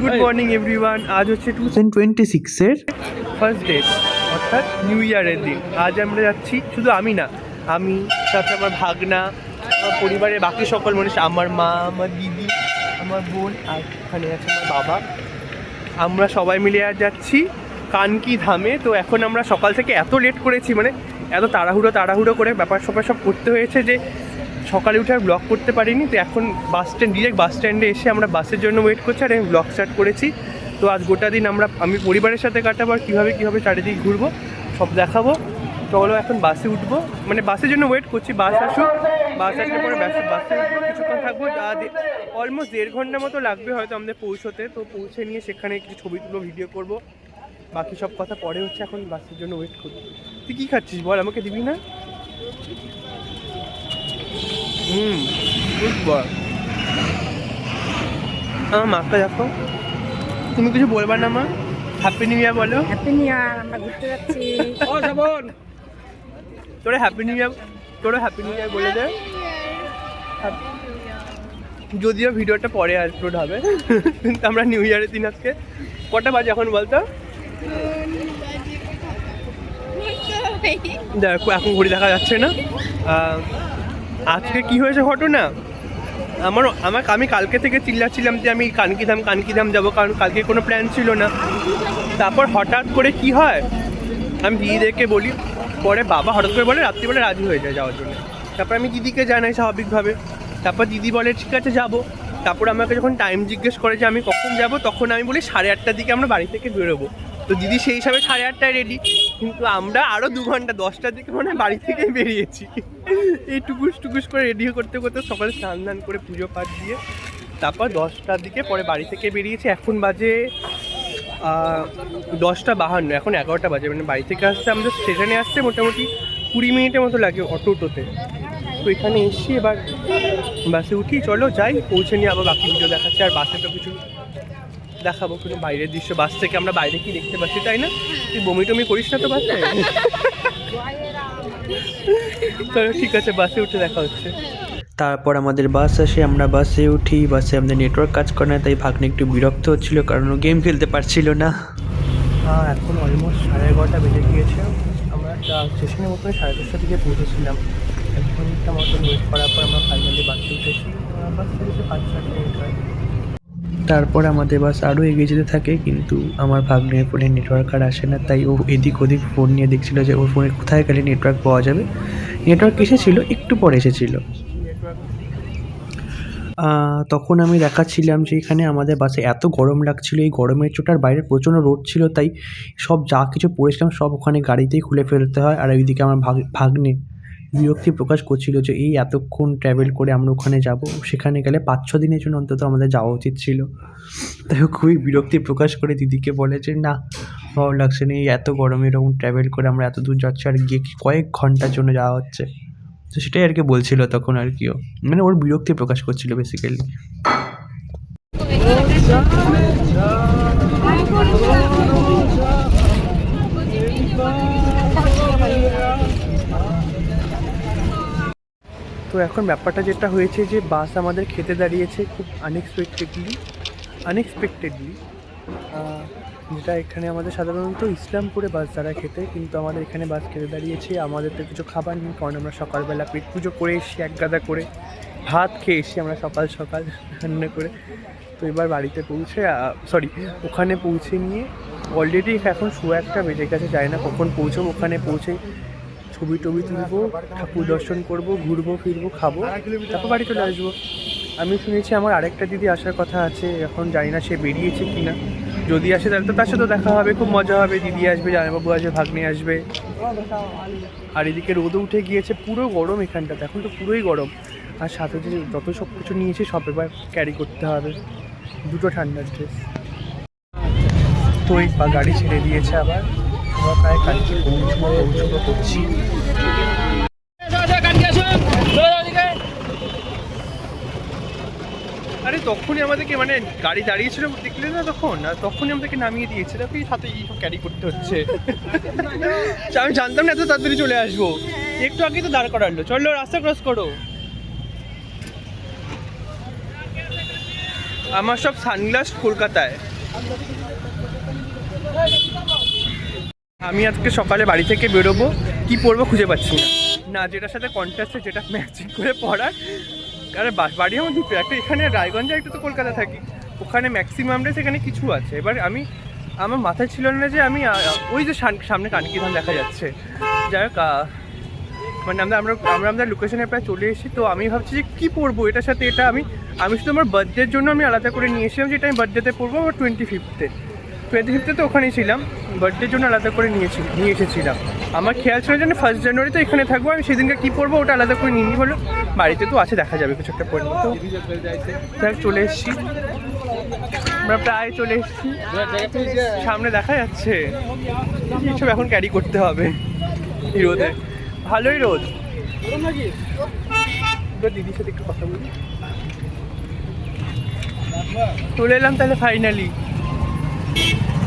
Good morning everyone. আজ হচ্ছে 2026-এর first day, অর্থাৎ নিউ ইয়ারের দিন। আজ আমরা যাচ্ছি, শুধু আমি না, আমি সাথে আমার ভাগনা, আমার পরিবারের বাকি সকল মানুষ, আমার মা, আমার দিদি, আমার বোন, আর ওখানে আছে আমার বাবা। আমরা সবাই মিলে আজ যাচ্ছি কানকি ধামে। তো এখন আমরা সকাল থেকে এত লেট করেছি, মানে এত তাড়াহুড়ো করে ব্যাপার স্যাপার সব করতে হয়েছে যে সকালে উঠে আর ব্লগ করতে পারিনি। তো এখন ডিরেক্ট বাস স্ট্যান্ডে এসে আমরা বাসের জন্য ওয়েট করছি, আর আমি ব্লগ স্টার্ট করেছি। তো আজ গোটা দিন আমি পরিবারের সাথে কাটাবো, আর কীভাবে চারিদিক ঘুরবো সব দেখাবো। চলো এখন বাসে উঠবো, মানে বাসের জন্য ওয়েট করছি, বাস আসুক, বাস আসলে পরে বাসে উঠবো, কিছুক্ষণ থাকবো। অলমোস্ট 1.5 ঘন্টা মতো লাগবে হয়তো আমাদের পৌঁছতে। তো পৌঁছে নিয়ে সেখানে কিছু ছবি তুলো, ভিডিও করবো, বাকি সব কথা পরে হচ্ছে। এখন বাসের জন্য ওয়েট করবো। তুই কী খাচ্ছিস বল, আমাকে দিবি না? Good boy. আমার মাকে দেখো, তুমি কিছু বলবা না মা? হ্যাপি নিউ ইয়ার বলো। হ্যাপি নিউ ইয়ার, আমরা ঘুরতে যাচ্ছি। ও শ্রাবণ, তোরা হ্যাপি নিউ ইয়ার বলে দে। যদিও ভিডিওটা পরে আপলোড হবে, কিন্তু আমরা নিউ ইয়ারের দিন আজকে কটা বাজে এখন বলতো? দেখো এখন ঘড়ি দেখা যাচ্ছে না। আজকে কি হয়েছে ঘটনা, আমি কালকে থেকে চিল্লাচ্ছিলাম যে আমি কানকি ধাম যাবো, কারণ কালকে কোনো প্ল্যান ছিল না। তারপর হঠাৎ করে কি হয়, আমি দিদিদেরকে বলি, পরে বাবা হঠাৎ করে বলে রাত্রিবেলা রাজি হয়ে যায় যাওয়ার জন্য। তারপর আমি দিদিকে জানাই স্বাভাবিকভাবে। তারপর দিদি বলে ঠিক আছে যাবো। তারপর আমাকে যখন টাইম জিজ্ঞেস করে যে আমি কখন যাব, তখন আমি বলি 8:30টার দিকে আমরা বাড়ি থেকে বেরোবো। তো দিদি সেই হিসাবে 8:30টায় রেডি, কিন্তু আমরা আরও 2 ঘন্টা 10টার দিকে মানে বাড়ি থেকেই বেরিয়েছি। এই টুকুস করে রেডি করতে সকালে স্নান করে পুজো পাঠ দিয়ে তারপর 10টার দিকে পরে বাড়ি থেকে বেরিয়েছি। এখন বাজে 10:52, এখন 11টা বাজে। মানে বাড়ি থেকে আসতে আমাদের স্টেশনে আসতে মোটামুটি 20 মিনিটের মতো লাগে টোটোতে। তো এখানে এসছি, এবার বাসে উঠি, চলো যাই, পৌঁছে নিয়ে আবার বাকি ভিডিও দেখাচ্ছি। আর বাসে তো কিছু দেখাবো, কোনো বাইরের দৃশ্য, বাস থেকে আমরা বাইরে কি দেখতে পাচ্ছি, তাই না? তুই বমি করিস না তো বাসে? চলো ঠিক আছে, বাসে উঠে দেখা হচ্ছে। তারপর আমাদের বাস আসে, আমরা বাসে উঠি। বাসে আমাদের নেটওয়ার্ক কাজ করে না, তাই ভাগ্নে একটু বিরক্ত হচ্ছিল, কারণ ও গেম খেলতে পারছিল না। এখন অলমোস্ট 11:30 বেজে গিয়েছে। আমরা স্টেশনের মতো 10:30টার দিকে পৌঁছেছিলাম। 1 ঘন্টা মতো ওয়েট করার পর আমরা ফাইনালি বাসে উঠেছি। বাস থেকে 5-7 মিনিট হয়। তারপর আমাদের বাস আরও এগিয়ে যেতে থাকে, কিন্তু আমার ভাগ্নের ফোনে নেটওয়ার্ক আর আসে না, তাই ও এদিক ওদিক ফোন নিয়ে দেখছিল যে ওর ফোনে কোথায় গেলে নেটওয়ার্ক পাওয়া যাবে। নেটওয়ার্ক এসেছিলো, একটু পরে এসেছিলো। তখন আমি দেখাচ্ছিলাম যে এখানে আমাদের বাসে এত গরম লাগছিল, এই গরমের চোটার বাইরে প্রচণ্ড রোদ ছিল, তাই সব যা কিছু পরেছিলাম সব ওখানে গাড়িতেই খুলে ফেলতে হয়। আর ওইদিকে আমার ভাগ্নে বিরক্তি প্রকাশ করছিল যে এই এতক্ষণ ট্র্যাভেল করে আমরা ওখানে যাব, সেখানে গেলে 5-6 দিনের জন্য অন্তত আমাদের যাওয়া উচিত ছিল। তাই খুবই বিরক্তি প্রকাশ করে দিদিকে বলে যে না, ভালো লাগছে না, এই এত গরমে এরকম ট্র্যাভেল করে আমরা এত দূর যাচ্ছি, আর গিয়ে কয়েক ঘন্টার জন্য যাওয়া হচ্ছে। তো সেটাই আর কি বলছিল তখন, আর কিও মানে ওর বিরক্তি প্রকাশ করছিল বেসিক্যালি। তো এখন ব্যাপারটা যেটা হয়েছে যে বাস আমাদের খেতে দাঁড়িয়েছে খুব আনএক্সপেক্টেডলি, যেটা এখানে আমাদের সাধারণত ইসলামপুরে বাস দাঁড়ায় খেতে, কিন্তু আমাদের এখানে বাস খেতে দাঁড়িয়েছে। আমাদের তো কিছু খাবার নেই, কারণ আমরা সকালবেলা পেট পুজো করে এসেছি, এক গাদা করে ভাত খেয়ে এসেছি আমরা সকাল রান্না করে। তো এবার বাড়িতে ওখানে পৌঁছে নিয়ে অলরেডি এখন 1:15 বেজে গেছে, যায় না কখন পৌঁছবো। ওখানে পৌঁছে ছবি তুলবো, ঠাকুর দর্শন করবো, ঘুরবো ফিরবো, খাবো, তারপর বাড়ি চলে আসবো। আমি শুনেছি আমার আরেকটা দিদি আসার কথা আছে, এখন জানি না সে বেরিয়েছে কি না। যদি আসে তাহলে তো তার সাথে দেখা হবে, খুব মজা হবে। দিদি আসবে, জামাইবাবু আসবে, ভাগ্নে আসবে। আর এদিকে রোদও উঠে গিয়েছে, পুরো গরম এখানটাতে, এখন তো পুরোই গরম। আর সাথে যে যত সব কিছু নিয়েছি সব এবার ক্যারি করতে হবে, 2টো ঠান্ডার ড্রেস। তো এই গাড়ি ছেড়ে দিয়েছে আবার, আমরা প্রায় কালকে পৌঁছবো করছি। আরে তখনই আমাদেরকে মানে গাড়ি দাঁড়িয়েছিল দেখলে না তখন, আর তখনই আমাদেরকে নামিয়ে দিয়েছে। দেখো এই সাথে এই সব ক্যারি করতে হচ্ছে। আমি জানতাম না এত তাড়াতাড়ি চলে আসবো, একটু আগে তো দাঁড় করালো। চলো রাস্তা ক্রস করো। আমার সব সানগ্লাস কলকাতায়। আমি আজকে সকালে বাড়ি থেকে বেরোবো, কি পরবো খুঁজে পাচ্ছি না, না যেটার সাথে কন্ট্রাস্টে যেটা ম্যাচিং করে পরার। আরে বাড়ি আমার দুটো, একটা এখানে রায়গঞ্জে, একটা তো কলকাতা থাকি, ওখানে ম্যাক্সিমাম ডে সেখানে কিছু আছে। এবার আমার মাথায় ছিল না যে আমি ওই যে সামনে কানকিধাম দেখা যাচ্ছে, যাই হোক মানে আমরা লোকেশনে প্রায় চলে এসেছি। তো আমি ভাবছি যে কী পরবো এটার সাথে এটা। আমি শুধু আমার বার্থডের জন্য আমি আলাদা করে নিয়ে এসেছিলাম, যেটা আমি বার্থডেতে পরবো। আমার 25th তো ওখানেই ছিলাম, বার্থডের জন্য আলাদা করে নিয়ে এসেছিলাম। আমার খেয়াল ছিল যে 1 জানুয়ারি তো এখানে থাকবো, আমি সেদিনকে কী পরবো ওটা আলাদা করে নিয়ে হলো। বাড়িতে তো আছে, দেখা যাবে কিছু একটা পরবো। তো দেখ চলে এসেছি, আমরা প্রায় চলে এসেছি, সামনে দেখা যাচ্ছে। সব এখন ক্যারি করতে হবে এই রোদে, ভালোই রোদ। দিদির সাথে একটু কথা বলি। চলে এলাম তাহলে ফাইনালি।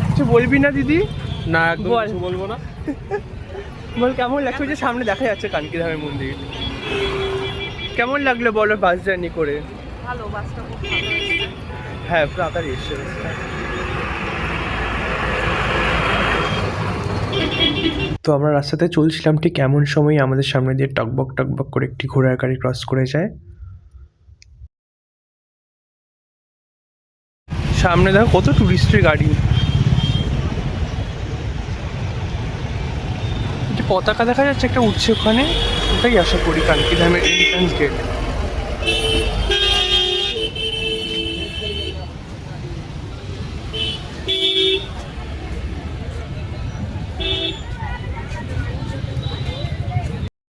কিছু বলবি না দিদি? না, একদম কিছু বলবো না। বল কেমন লাগছে? যে সামনে দেখা যাচ্ছে কানকিধামের মন্দির, কেমন লাগলো বলো বাস জার্নি করে? ভালো, বাসটা খুব ভালো হয়েছে। হ্যাঁ তাড়াতাড়ি এসছে। তো আমরা রাস্তাতে চলছিলাম, ঠিক এমন সময় আমাদের সামনে দিয়ে টকবক টকবক করে একটি ঘোড়ার গাড়ি ক্রস করে যায়। সামনে দেখো কত টুরিস্টের গাড়ি, পতাকা দেখা যাচ্ছে একটা উঠছে ওখানে, ওটাই আশা করি কানকিধামের এন্ট্রান্স গেট।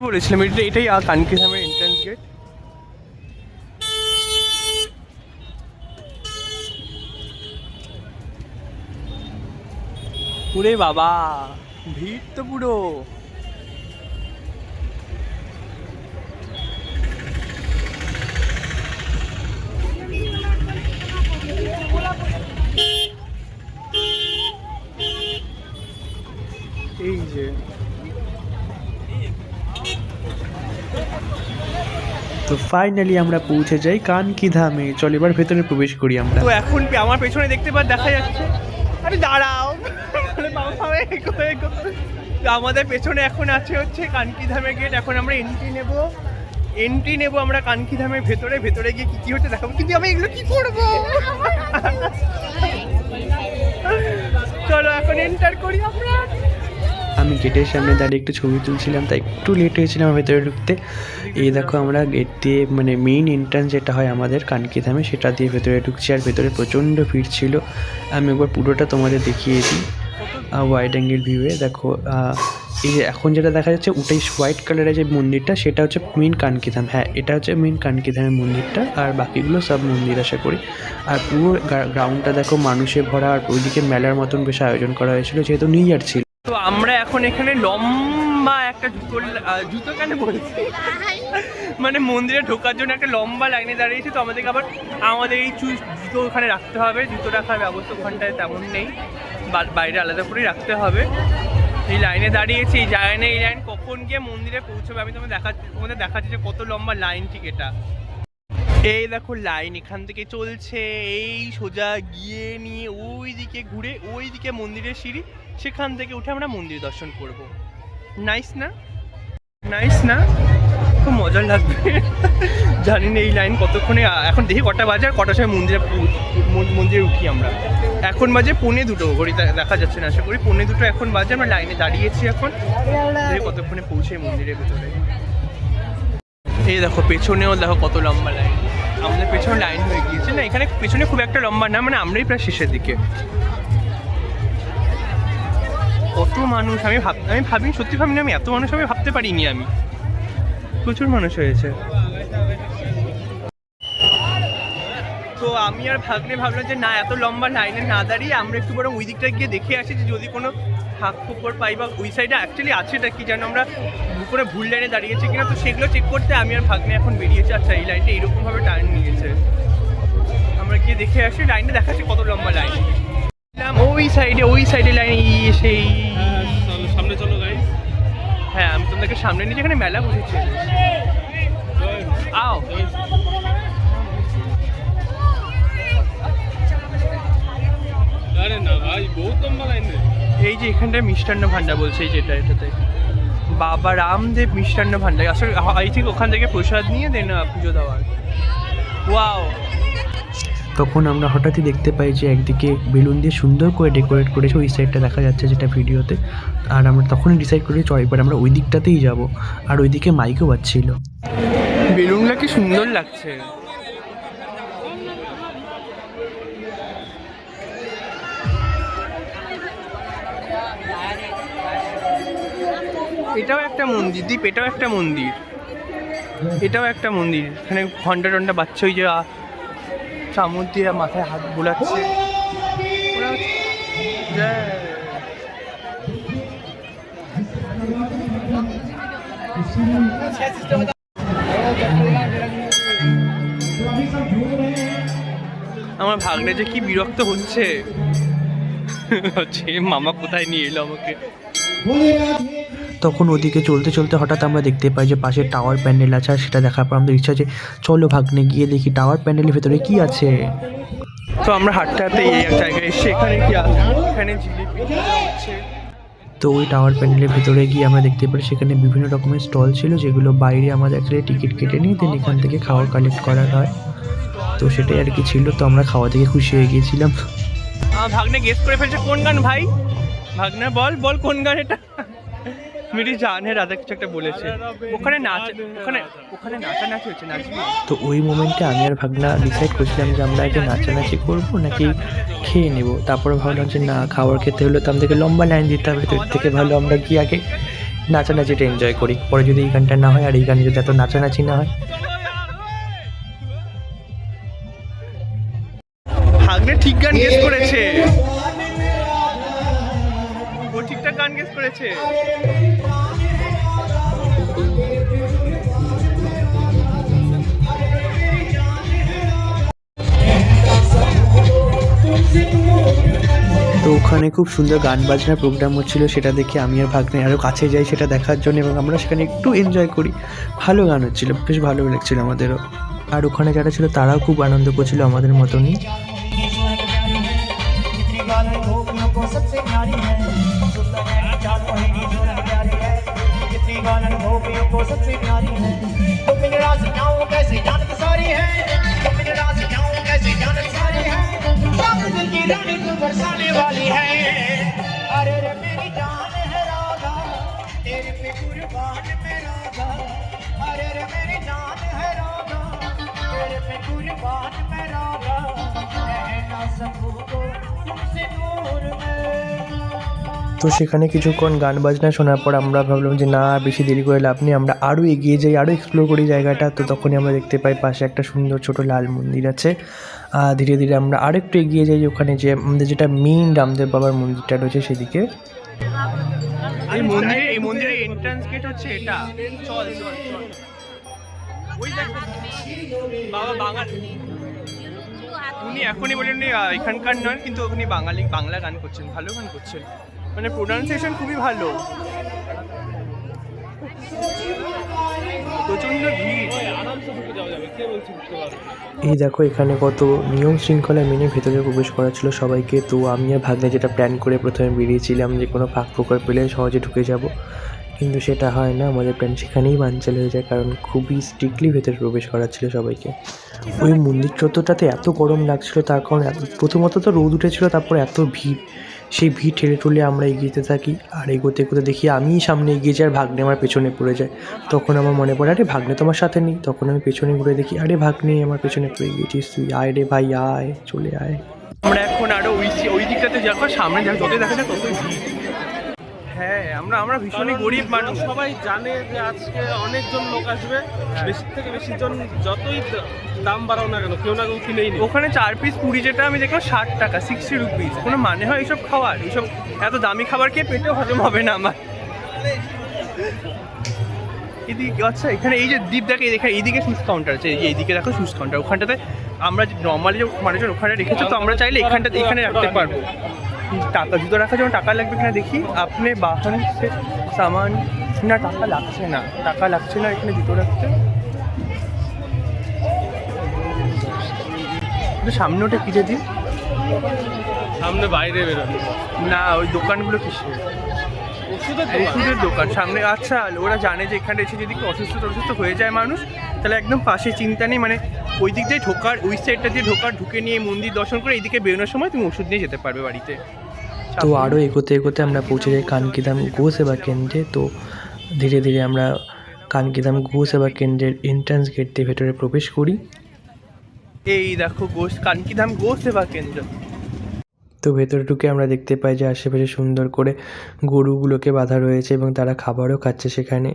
বলেছিলাম এটাই কানকিধামের এন্ট্রান্স গেট। ওরে বাবা, ভিড় তো পুরো। এই যে তো ফাইনালি আমরা পৌঁছে যাই কানকিধামে। চল এবার ভেতরে প্রবেশ করি আমরা। তো এখন আমার পেছনে দেখতে দেখা যাচ্ছে, আরে দাঁড়াও, আমাদের পেছনে এখন আছে হচ্ছে কানকিধামের গেট। এখন আমরা এন্ট্রি নেব আমরা কানকিধামের ভেতরে গিয়ে কি হচ্ছে দেখাবো। কিন্তু আমি এগুলো কি করবো, চলো এখন এন্টার করি আমরা। আমি গেটের সামনে দাঁড়িয়ে একটু ছবি তুলছিলাম, তাই একটু লেট হয়েছিল আমার ভেতরে ঢুকতে। এই দেখো আমরা গেট দিয়ে, মানে মেইন এন্ট্রান্স যেটা হয় আমাদের কানকিধামে, সেটা দিয়ে ভেতরে ঢুকছি। আর ভেতরে প্রচণ্ড ভিড় ছিল। আমি একবার পুরোটা তোমাদের দেখিয়ে দিই ওয়াইড অ্যাঙ্গেল ভিউয়ে। দেখো এই যে এখন যেটা দেখা যাচ্ছে ওটাই হোয়াইট কালারের যে মন্দিরটা, সেটা হচ্ছে মেইন কানকিধাম। হ্যাঁ, এটা হচ্ছে মেইন কানকিধামের মন্দিরটা, আর বাকিগুলো সব মন্দির আশা করি। আর পুরো গ্রাউন্ডটা দেখো মানুষে ভরা, আর ওইদিকে মেলার মতন বেশ আয়োজন করা হয়েছিল, যেহেতু নিউ ইয়ার ছিল। তো আমরা এখন এখানে লম্বা একটা জুতো কেন বলছি, মানে মন্দিরে ঢোকার জন্য একটা লম্বা লাইনে দাঁড়িয়েছি। তো আমাদের এই জুতো ওখানে রাখতে হবে। জুতো রাখার ব্যবস্থা ওখানটায় তেমন নেই, বাইরে আলাদা করেই রাখতে হবে। এই লাইনে দাঁড়িয়েছি, এই লাইন কখন গিয়ে মন্দিরে পৌঁছবে আমি তোমাদের দেখাচ্ছি যে কত লম্বা লাইন। ঠিক এটা, এই দেখো লাইন এখান থেকে চলছে, এই সোজা গিয়ে নিয়ে ওই দিকে ঘুরে ওই দিকে মন্দিরের সিঁড়ি, সেখান থেকে উঠে আমরা মন্দির দর্শন করব। নাইস না? খুব মজা লাগবে। জানি না এই লাইন কতক্ষণে, এখন দেখি কটা বাজে আর কটার সময় মন্দিরে উঠি আমরা। এখন বাজে 1:45, ঘড়ি দেখা যাচ্ছে না, আশা করি 1:45 এখন বাজে। আমরা লাইনে দাঁড়িয়েছি, এখন দেখি কতক্ষণে পৌঁছে মন্দিরের ভেতরে। এই দেখো পেছনেও দেখো কত লম্বা লাইন, আমাদের পেছনে লাইন হয়ে গিয়েছে। না এখানে পেছনে খুব একটা লম্বা না, মানে আমরাই প্রায় শেষের দিকে। কত মানুষ, আমি সত্যি ভাবিনি, আমি এত মানুষ আমি ভাবতে পারিনি। আমি প্রচুর মানুষ হয়েছে। তো আমি আর ভাবলাম যে না, এত লম্বা লাইনে না দাঁড়িয়ে আমরা একটু বরং ওই দিকটা গিয়ে দেখে আসি যে যদি কোনো ফাঁক ফোকর পাই, বা ওই সাইডে অ্যাকচুয়ালি আছেটা কি যেন, আমরা উপরে ভুল লাইনে দাঁড়িয়েছি কিনা। তো সেগুলো চেক করতে আমি আর ভাগ্নে এখন বেরিয়েছি। আচ্ছা এই লাইনটা এইরকমভাবে টার্ন নিয়েছে, আমরা গিয়ে দেখে আসি। লাইনটা দেখাচ্ছি কত লম্বা লাইন। ওই সাইডে লাইন সেই সামনে চলো গাইস। হ্যাঁ আমি তোমাদেরকে সামনে নিয়ে, যেখানে মেলা বসেছে। আও গৌতম লাইন রে। এই যে এখানটায় মিষ্টান্ন ভান্ডার বলছে, এই যেটা এটাতে বাবা রামদেব মিষ্টান্ন ভান্ডার। আসলে আই থিঙ্ক ওখান থেকে প্রসাদ নিয়ে দেন পুজো দেওয়ার। ওয়াও। তখন আমরা হঠাৎই দেখতে পাই যে একদিকে বেলুন দিয়ে সুন্দর করে ডেকোরেট করেছে, ওই সাইডটা দেখা যাচ্ছে যেটা ভিডিওতে। আর আমরা তখনই ডিসাইড করি চল এবার আমরা ওই দিকটাতেই যাব। আর ওইদিকে মাইকও বাজছিল। বেলুনটা কি সুন্দর লাগছে। এটাও একটা মন্দির দ্বীপ, এটাও একটা মন্দির, এটাও একটা মন্দির। এখানে ঘন্টা টন্টা বাচ্চা ওই যে চামচ দিয়ে মাথায় হাত বোলাচ্ছে। আমার ভাগ্নে যে কি বিরক্ত হচ্ছে, মামা কোথায় নিয়ে এলো আমাকে। তখন ওদিকে চলতে চলতে হঠাৎ আমরা দেখতে পাই যে পাশে টাওয়ার প্যান্ডেল আছে। আর সেটা দেখার পর আমাদের ইচ্ছা যে চলো ভাগ্নে গিয়ে দেখি টাওয়ার প্যান্ডেলের ভেতরে কি আছে। তো আমরা হাঁটতে হাঁটতে এই জায়গায় এসে এখানে কি আছে, এখানে জিলিপি হচ্ছে। তো ওই টাওয়ার প্যান্ডেলের ভেতরে গিয়ে আমরা দেখতে পাই সেখানে বিভিন্ন রকমের স্টল ছিল, যেগুলো বাইরে আমাদের অ্যাকচুয়ালি টিকিট কেটে নিয়ে দেন এখান থেকে খাওয়ার কালেক্ট করা হয়। তো সেটাই আর কি ছিল। তো আমরা খাওয়া থেকে খুশি হয়ে গিয়েছিলাম। ভাগ্নে গেস করে ফেলছে কোন গান ভাই। ভাগ্নে বল বল কোন গান এটা। মেরি জানে রাধা কিছু একটা বলেছে। ওখানে নাচ, ওখানে ওখানে নাচানাচি হচ্ছে, নাচবি? তো ওই মোমেন্টে আমি আর ভাগনা ডিসাইড করছিলাম যে আমরা আগে নাচানাচি করবো নাকি খেয়ে নেব। তারপরে ভাবলাম যে না, খাবার খেতে হলে তো আমাদেরকে লম্বা লাইন দিতে হবে, তো এর থেকে ভালো আমরা গিয়ে আগে নাচানাচিটা এনজয় করি। পরে যদি এই গানটা না হয় আর এই গানে যদি এত নাচানাচি না হয়। ভাগ্নে ঠিক গান গেস করেছে, ও ঠিকঠাক গান গেস করেছে। তো ওখানে খুব সুন্দর গান বাজনার প্রোগ্রাম হচ্ছিলো, সেটা দেখে আমি আর ভাগ্নে আরও কাছে যাই সেটা দেখার জন্য, এবং আমরা সেখানে একটু এনজয় করি। ভালো গান হচ্ছিলো, বেশ ভালো লাগছিলো আমাদেরও। আর ওখানে যারা ছিল তারাও খুব আনন্দ করছিল আমাদের মতনই। তো সেখানে কিছুক্ষণ গান বাজনা শোনার পর আমরা ভাবলাম যে না, বেশি দেরি করে লাভ নেই, আমরা আরও এগিয়ে যাই, আরও এক্সপ্লোর করি জায়গাটা। তো তখনই আমরা দেখতে পাই পাশে একটা সুন্দর ছোট লাল মন্দির আছে। ধীরে ধীরে আমরা আরেকটু এগিয়ে যাই, ওখানে যে আমাদের যেটা মেইন রামদেব বাবার মন্দিরটা রয়েছে সেদিকে। এই মন্দিরের এন্ট্রান্স গেট হচ্ছে এটা। চল চল চল। ওই দেখো বাবা বাঙালি, উনি এখনই বলেন এখানকার নয়, কিন্তু উনি বাংলা গান করছেন, ভালো গান করছেন, মানে প্রোনাউন্সিয়েশন খুবই ভালো। প্রচন্ড ভিড়। এই দেখো এখানে কত নিয়ম শৃঙ্খলা মেনে ভেতরে প্রবেশ করা ছিল সবাইকে। তো আমি আর ভাগ্নে যেটা প্ল্যান করে প্রথমে বেরিয়েছিলাম যে কোনো ফাঁক ফোকর পেলে সহজে ঢুকে যাব, কিন্তু সেটা হয় না। আমাদের প্ল্যান সেখানেই বানচাল হয়ে যায়, কারণ খুবই স্ট্রিক্টলি ভেতরে প্রবেশ করাচ্ছিল সবাইকে। ওই মন্দির চত্বরটাতে এত গরম লাগছিল, তার কারণ প্রথমত তো রোদ উঠেছিল, তারপর এত ভিড়। সেই ভিড় ঠেলে ঠুলে আমরা এগিয়েতে থাকি, আর এগোতে এগোতে দেখি আমিই সামনে এগিয়ে যাই আর ভাগ্নে আমার পেছনে পড়ে যায়। তখন আমার মনে পড়ে আরে ভাগ্নে তোমার সাথে নেই। তখন আমি পেছনে ঘুরে দেখি আরে ভাগ্নে আমার পেছনে পড়ে গিয়েছিস তুই, আয় রে ভাই আয়, চলে আয়। আমরা এখন আরো ওই দিকটাতে যাবো, সামনে যা যতই দেখা যায় ততই ভিড়। হ্যাঁ, আমরা ভীষণই গরিব মানুষ। সবাই জানে যে আজকে অনেকজন লোক আসবে, বেশি থেকে বেশি জন যতই দাম বাড়াও না কেন কেউ না কেউ কিনেই নি। ওখানে 4 পিস পুরি যেটা আমি দেখলাম 60 টাকা, 60 রুপিস। কোনো মানে হয় এইসব খাওয়ার? এইসব এত দামি খাবার খেয়ে পেটে হজম হবে না আমার। এদিকে আচ্ছা, এখানে এই যে দ্বীপ দেখে এখানে এইদিকে সুস কাউন্টার আছে, এইদিকে দেখো সুস কাউন্টার। ওখানটাতে আমরা নর্মালি যে মানুষজন ওখানে রেখেছে, তো আমরা চাইলে এখানে রাখতে পারবো। টাকা জুতো রাখার জন্য টাকা লাগবে কিনা দেখি। আপনি বাহন সে সামান, না টাকা লাগছে না, টাকা লাগছে না এখানে জুতো রাখতে। সামনে ওটা কিনে দিন। সামনে বাইরে বেরোনো না ওই দোকানগুলো কিসের? ওষুধের দোকান। ওষুধের দোকান সামনে। আচ্ছা ওরা জানে যে এখানে এসে যদি অসুস্থ হয়ে যায় মানুষ, তাহলে একদম পাশে, চিন্তা নেই, মানে ওই দিক দিয়ে ঢোকার, ওই সাইডটা দিয়ে ঢুকে নিয়ে মন্দির দর্শন করে এইদিকে বেরোনোর সময় তুমি ওষুধ নিয়ে যেতে পারবে বাড়িতে। তো আরও এগোতে এগোতে আমরা পৌঁছে যাই কানকিধাম গো সেবা কেন্দ্রে। তো ধীরে ধীরে আমরা কানকিধাম গো সেবা কেন্দ্রের এন্ট্রান্স গেট দিয়ে ভেতরে প্রবেশ করি। এই দেখো কানকিধাম গো সেবা কেন্দ্র। তো ভেতরে ঢুকে আমরা দেখতে পাই যে আশেপাশে সুন্দর করে গরুগুলোকে বাঁধা রয়েছে এবং তারা খাবারও খাচ্ছে সেখানে,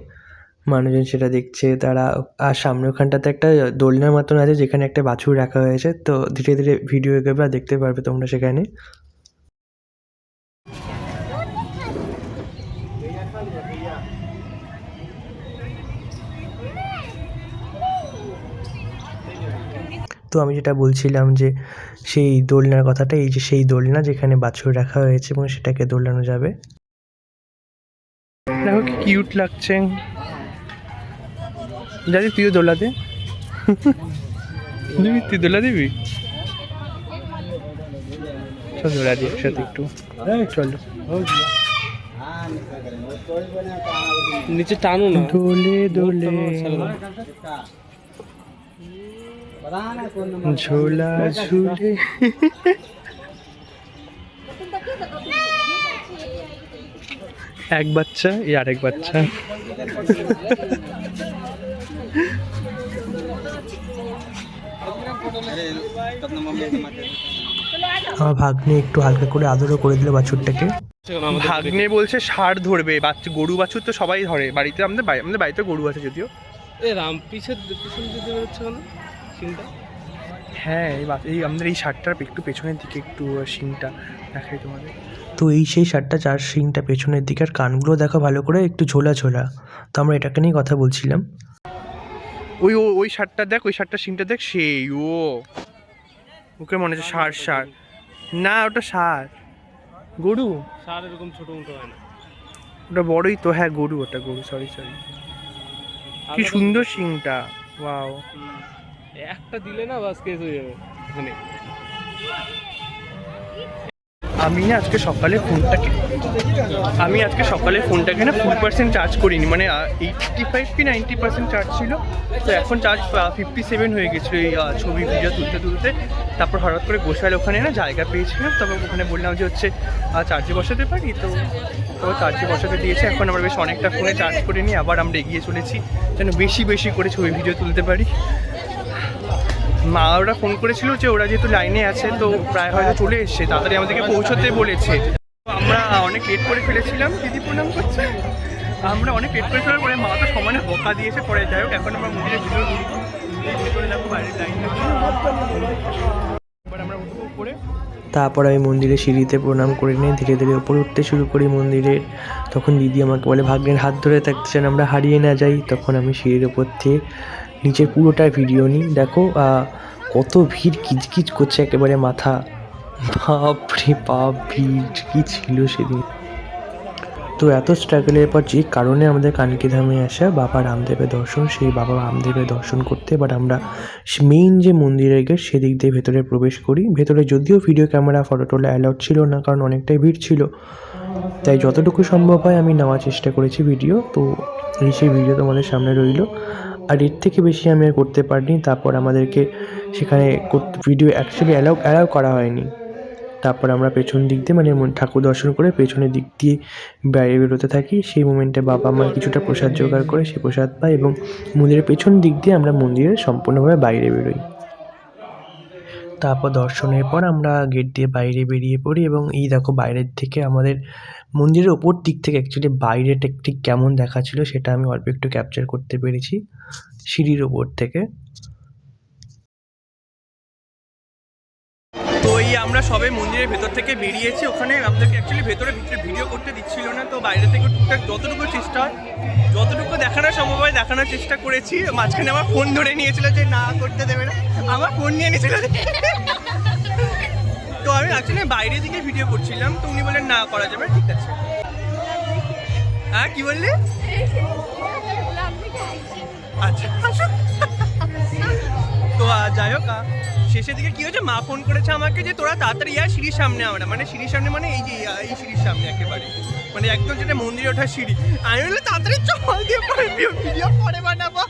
মানুষজন সেটা দেখছে তারা। আর সামনে ওখানটাতে একটা দোলনার মতন আছে যেখানে একটা বাছুর রাখা হয়েছে। তো ধীরে ধীরে ভিডিও এগোবে আর দেখতে পারবে তোমরা সেখানে। তো আমি যেটা বলছিলাম যে সেই দোলনার কথাটা, এই যে সেই দোলনা যেখানে বাছুর রাখা হয়েছে এবং সেটাকে দোলানো যাবে। দেখো কি কিউট লাগছে। যাদি তুইও দোলা দে। তুই দোলা দিবি? চল দোলা দিই একসাথে একটু, চলো। নিচে টানো না, দোলে দোলে ঝোলা ঝুলে। এক বাচ্চা, এই আরেক বাচ্চা। আমার ভাগ্নে একটু হালকা করে আদরও করে দিল বাছুরটাকে। ভাগ্নে বলছে ষাঁড় ধরবে, বাচ্চা গরু বাছুর তো সবাই ধরে বাড়িতে, আমাদের বাড়িতে গরু আছে যদিও। এই রাম পিছন দিতে বেরোচ্ছে কেন সিনটা? হ্যাঁ এই আমাদের এই ষাঁড়টার একটু পেছনের দিকে একটু শিংটা দেখাই তোমাদের। তো এই সেই ষাঁড়টা যার শিংটা পেছনের দিকে, আর কানগুলো দেখো ভালো করে একটু ঝোলা ঝোলা। তো আমরা এটাকে নিয়ে কথা বলছিলাম। ওই ষাঁড়টা দেখ, ওই ষাঁড়টার শিংটা দেখ, সেই ওকে মনে হচ্ছে ষাঁড়। না ওটা ষাঁড়, গরু। ষাঁড় এরকম ছোট মোটো হয় না, ওটা বড়ই তো। হ্যাঁ গরু, ওটা গরু, সরি। কি সুন্দর শিংটা, ওয়াও। একটা দিলে না বাস কেস হয়ে যাবে ওখানে। আমি আজকে সকালে ফোনটাকে না ফুল% চার্জ করিনি, মানে 85 কি 90% চার্জ ছিল। তো এখন চার্জ 57 হয়ে গেছিলো এই ছবি ভিডিও তুলতে। তারপর হঠাৎ করে গোসাইল ওখানে না জায়গা পেয়েছিলাম, তারপর ওখানে বললাম যে হচ্ছে চার্জে বসাতে পারি, তো চার্জে বসাতে দিয়েছে। এখন আমরা বেশ অনেকটা ফোনে চার্জ করে নিয়ে আবার আমরা এগিয়ে চলেছি যেন বেশি করে ছবি ভিডিও তুলতে পারি। মা ওরা ফোন করেছিল যে ওরা যেহেতু লাইনে আছে তো প্রায় হয়তো চলে এসছে, তাড়াতাড়ি আমাদেরকে পৌঁছতে বলেছে। আমরা অনেক লেট করে ফেলেছিলাম, দিদি প্রণাম করছে। আমরা অনেক লেট করে ফেলার পরে মা তো সমানে বকা দিয়েছে পরে। যাই হোক এখন আমরা মন্দিরের ভিতরে দেখো বাইরের লাইনে এবার আমরা উঠবো উপরে। তারপর আমি মন্দিরের সিঁড়িতে প্রণাম করে নিয়ে ধীরে ধীরে উপরে উঠতে শুরু করি মন্দিরের। তখন দিদি আমাকে বলে ভাগ্নের হাত ধরে থাকতে যেন আমরা হারিয়ে না যাই। তখন আমি সিঁড়ির উপর থেকে নিচের পুরোটা ভিডিও নিই। দেখো কত ভিড়, কিচকিচ করছে একেবারে মাথা। বাপরে বাপ, ভিড় কি ছিল সেদিন। তো এত স্ট্রাগলের পর যে কারণে আমাদের কানকিধামে আসা বাবা রামদেবের দর্শন, সেই বাবা রামদেবের দর্শন করতে এবার আমরা মেইন যে মন্দিরের গেট সেদিক দিয়ে ভেতরে প্রবেশ করি। ভেতরে যদিও ভিডিও ক্যামেরা ফটো তোলা অ্যালাউড ছিল না, কারণ অনেকটাই ভিড় ছিল। তাই যতটুকু সম্ভব হয় আমি নেওয়ার চেষ্টা করেছি ভিডিও। তো এই সেই ভিডিও তোমাদের সামনে রইল। আর এর থেকে বেশি আমি আর করতে পারিনি। তারপর আমাদেরকে সেখানে ভিডিও অ্যাকচুয়ালি অ্যালাউ করা হয়নি। তারপর আমরা পেছন দিক দিয়ে মানে ঠাকুর দর্শন করে পেছনের দিক দিয়ে বাইরে বেরোতে থাকি। সেই মোমেন্টে বাবা আমার কিছুটা প্রসাদ জোগাড় করে সেই প্রসাদ পাই এবং মন্দিরের পেছন দিক দিয়ে আমরা মন্দিরের সম্পূর্ণভাবে বাইরে বেরোই। তারপর দর্শনের পর আমরা গেট দিয়ে বাইরে বেরিয়ে পড়ি এবং এই দেখো বাইরের থেকে আমাদের মন্দিরের ওপর দিক থেকে অ্যাকচুয়ালি বাইরেটা ঠিক কেমন দেখাচ্ছিল সেটা আমি অল্প একটু ক্যাপচার করতে পেরেছি সিঁড়ির ওপর থেকে। তো এই আমরা সবে মন্দিরের ভেতর থেকে বেরিয়েছি। ওখানে আমাদেরকে অ্যাকচুয়ালি ভেতরে ভিডিও করতে দিচ্ছিল না, তো বাইরে থেকে টুকটাক যতটুকু চেষ্টা হয়, যতটুকু দেখানো সম্ভব হয় দেখানোর চেষ্টা করেছি। মাঝখানে আমার ফোন ধরে নিয়েছিল যে না করতে দেবে না, আমার ফোন নিয়ে নিয়েছিল। তো আমি অ্যাকচুয়ালি বাইরের দিকে ভিডিও করছিলাম, তো উনি বললেন না করা যাবে, ঠিক আছে। হ্যাঁ কি বললি? আচ্ছা তো যাই হোক শেষের দিকে কি হয়েছে, মা ফোন করেছে আমাকে যে তোরা তাড়াতাড়ি সিঁড়ির সামনে, আমরা মানে সিঁড়ির সামনে মানে এই যে এই সিঁড়ির সামনে একেবারে মানে একদম যেটা মন্দিরে ওঠার সিঁড়ি। আমি বললাম তাড়াতাড়ি চল দিয়ে ভিডিও পরে বানাবো।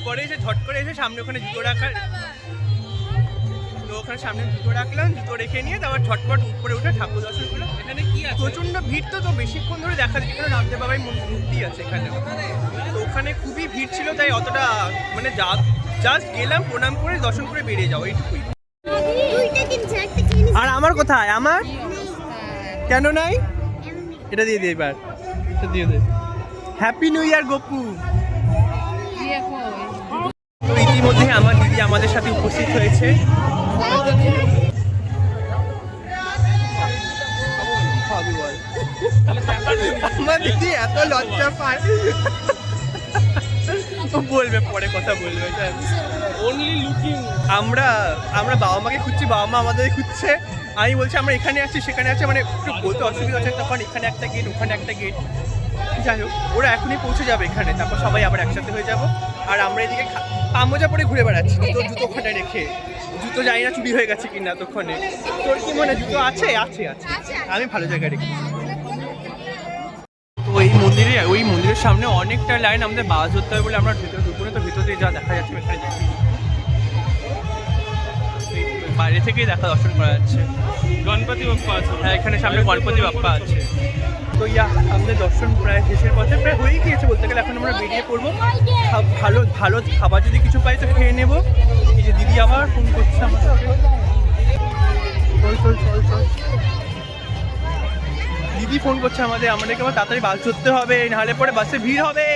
পরে এসে ঝট করে এসে সামনে ওখানে জুতো রাখার, তো ওখানে সামনে জুতো রাখলাম, জুতো রেখে নিয়ে তারপর ঝটপট উপরে উঠে ঠাকুর দর্শন করলাম। এখানে কি আছে প্রচণ্ড ভিড়, তো বেশিক্ষণ ধরে দেখা যাচ্ছে এখানে রামদেব বাবাই মূর্তি আছে এখানে, তো ওখানে খুবই ভিড় ছিল, তাই অতটা মানে জাস্ট গেলাম প্রণাম করে দর্শন করে বেরিয়ে যাও এইটুকুই। আর আমার কোথায়, আমার কেন নাই, এটা দিয়ে দে এবার, এটা দিয়ে দে। Happy new year Gopu. তো ইতিমধ্যে আমার দিদি আমাদের সাথে উপস্থিত হয়েছে। আমার দিদি এত লজ্জা পায়, বলবে পরে কথা বলবে। Only looking. আমরা বাবা মাকে খুঁজছি, বাবা মা আমাদের খুঁজছে। আমি বলছি আমরা এখানে আছি সেখানে আছি, মানে একটু বলতে অসুবিধা হচ্ছে, তখন এখানে একটা গেট ওখানে একটা গেট। যাই হোক ওরা এখনই পৌঁছে যাবে এখানে, তারপর সবাই আবার একসাথে হয়ে যাব। আর আমরা এদিকে পামোজা পরে ঘুরে বেড়াচ্ছি, জুতো ওখানে রেখে, জুতো জানি না চুরি হয়ে গেছে কিনা ততক্ষণে। তোর কি মনে জুতো আছে? আছে আছে, আমি ভালো জায়গায় রেখেছি। তো ওই মন্দিরের সামনে অনেকটা লাইন, আমাদের বাস ধরতে হবে বলে আমরা ভেতরে ঢুকবো না, তো ভেতরে যা দেখা যাচ্ছে এখানে দেখি, বাইরে থেকেই দেখা দর্শন করা যাচ্ছে। গণপতি বাপ্পা আছে। হ্যাঁ এখানে সামনে গণপতি বাপ্পা আছে। তো আমাদের দর্শন প্রায় শেষের পথে, প্রায় হয়েই গিয়েছে বলতে গেলে। এখন আমরা বেরিয়ে পড়বো, ভালো ভালো খাবার যদি কিছু পাই তো খেয়ে নেবো। এই যে দিদি আবার ফোন করছে আমাকে, চল চল চল চল। দিদি ফোন করছে আমাদেরকে আবার তাড়াতাড়ি বাস ধরতে হবে, নাহলে পরে বাসে ভিড় হবে।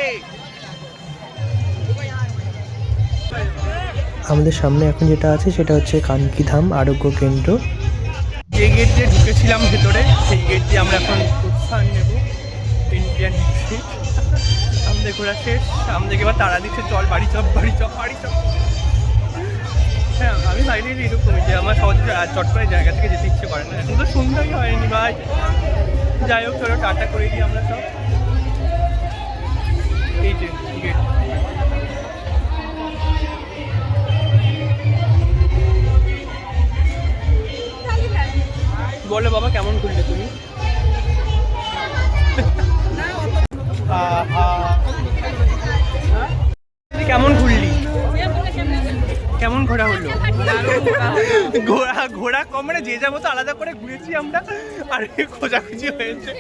আমাদের সামনে এখন যেটা আছে সেটা হচ্ছে কানকিধাম আরোগ্য কেন্দ্র। যে গেট দিয়ে ঢুকেছিলাম ভেতরে, সেই গেট দিয়ে আমরা এখন প্রস্থান নেব ইন্ডিয়ান হিস্ট্রি। আমাদের ঘোরা শেষ, আমাদেরকে এবার তাড়া দিচ্ছে, চল বাড়ি চল বাড়ি চল বাড়ি চল। হ্যাঁ আমি বাইরে এরকমই যে আমার সহজে চট করে জায়গা থেকে যেতে ইচ্ছে করে না, এখন তো সুন্দরই হয়নি ভাই। যাই হোক চলো টাটা করে দিই আমরা সব। এই যে গেট, বলো বাবা কেমন ঘুরলে তুমি? কেমন ঘুরলি, কেমন ঘোরা হলো? ঘোরা কম মানে যে যাবো তো আলাদা করে ঘুরেছি আমরা, আর খোঁজাখুঁজি হয়েছে,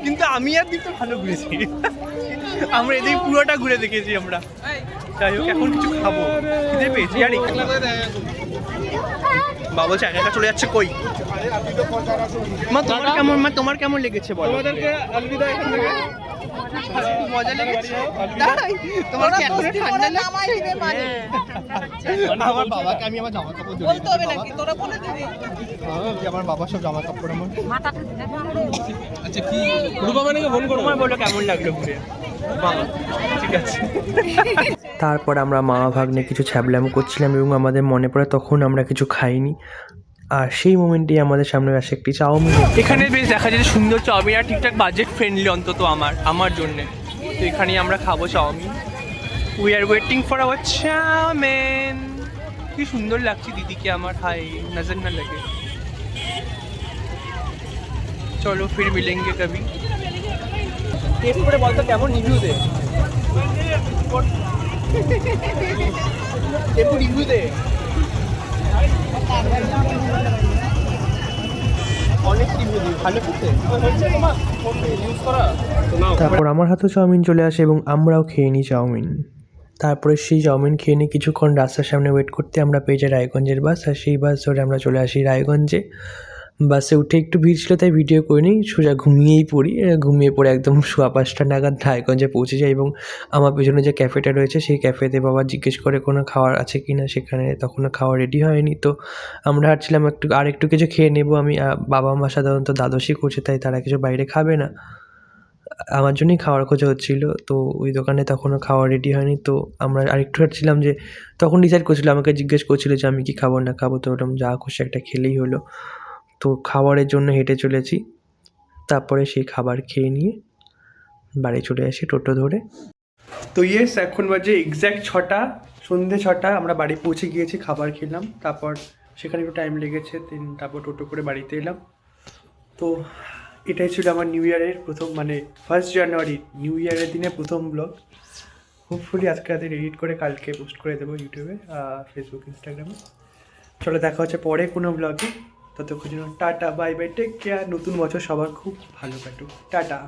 কিন্তু আমি আর দিক তো ভালো ঘুরেছি। আমরা এদিকে পুরোটা ঘুরে দেখেছি আমরা। যাই হোক এখন কিছু খাবো, খিদে পেয়েছি। আর বাবা জায়গাটা চলে যাচ্ছে কই? মা তোমার কেমন লেগেছে বলো? তোমাদেরকে আলবিদা এখান থেকে। মজা লেগেছে? তোমার কি এখন ঠান্ডা লাগছে? আমার বাবাকে আমি আমার জামা কাপড় ধরে বলতে হবে নাকি, তোরা বলে দিবি। আমার বাবা সব জামা কাপড় আমার। আচ্ছা কি রূপা বানাকে ফোন করো, তোমার বলো কেমন লাগলো ঘুরে? বাবা ঠিক আছে। তারপর আমরা মা ভাগ্নে কিছু ছ্যাবলাম করছিলাম এবং আমাদের মনে পড়ে তখন আমরা কিছু খাইনি, আর সেই মোমেন্টেই আমাদের সামনে আসে একটি চাউমিন। এখানে বেশ দেখা যায় সুন্দর চাউমিন, আর ঠিকঠাক বাজেট ফ্রেন্ডলি অন্তত আমার জন্যে। তো এখানেই আমরা খাবো chow mein. We are waiting for our chow mein. কি সুন্দর লাগছে দিদিকে আমার, হাই নজর না লাগে। চলো ফির মিলেঙ্গে কবি। টেস্ট করে বলতো কেমন, রিভিউ দে। রিভিউ দে। অনেক রিভিউ দিই, ভালো খেতে হয়েছে তোমার ইউজ করা। তারপর আমার হাতেও চাউমিন চলে আসে এবং আমরাও খেয়ে নিই চাউমিন। তারপরে সেই চাউমিন খেয়ে নিয়ে কিছুক্ষণ রাস্তার সামনে ওয়েট করতে আমরা পেয়ে যাই রায়গঞ্জের বাস, আর সেই বাস ধরে আমরা চলে আসি রায়গঞ্জে। বাসে উঠে একটু ভিড় ছিল তাই ভিডিও করিনি, সোজা ঘুমিয়েই পড়ি। ঘুমিয়ে পড়ে একদম 5:15 নাগাদ রায়গঞ্জে পৌঁছে যাই এবং আমার পেছনে যে ক্যাফেটা রয়েছে সেই ক্যাফেতে বাবা জিজ্ঞেস করে কোনো খাওয়ার আছে কি না, সেখানে তখনও খাওয়া রেডি হয়নি। তো আমরা হাঁটছিলাম একটু কিছু খেয়ে নেবো। বাবা মা সাধারণত দ্বাদশী করছে তাই তারা কিছু বাইরে খাবে না, আমার জন্যই খাওয়ার খোঁজা হচ্ছিলো। তো ওই দোকানে তখনও খাওয়া রেডি হয়নি, তো আমরা আরেকটু হাঁটছিলাম যে তখন ডিসাইড করছিলো, আমাকে জিজ্ঞেস করছিলো যে আমি কি খাবো না খাবো, তো ওরকম যা খুশি একটা খেলেই হলো। তো খাবারের জন্য হেঁটে চলেছি, তারপরে সেই খাবার খেয়ে নিয়ে বাড়ি চলে আসি টোটো ধরে। তো ইয়েস এখন বাজে এক্স্যাক্ট 6টা। সন্ধ্যে 6টা আমরা বাড়ি পৌঁছে গিয়েছি, খাবার খেলাম, তারপর সেখানে একটু টাইম লেগেছে, তারপর টোটো করে বাড়িতে এলাম। তো এটাই ছিল আমার নিউ ইয়ারের প্রথম, মানে 1 জানুয়ারি নিউ ইয়ারের দিনে প্রথম ব্লগ। হোপফুলি আজকে রাতে এডিট করে কালকে পোস্ট করে দেবো ইউটিউবে, ফেসবুক, ইনস্টাগ্রামে। চলো দেখা হচ্ছে পরে কোনো ব্লগে, ততক্ষণ জন্য tata, bye bye, take care. নতুন বছর সবার খুব ভালো কাটুক, টাটা।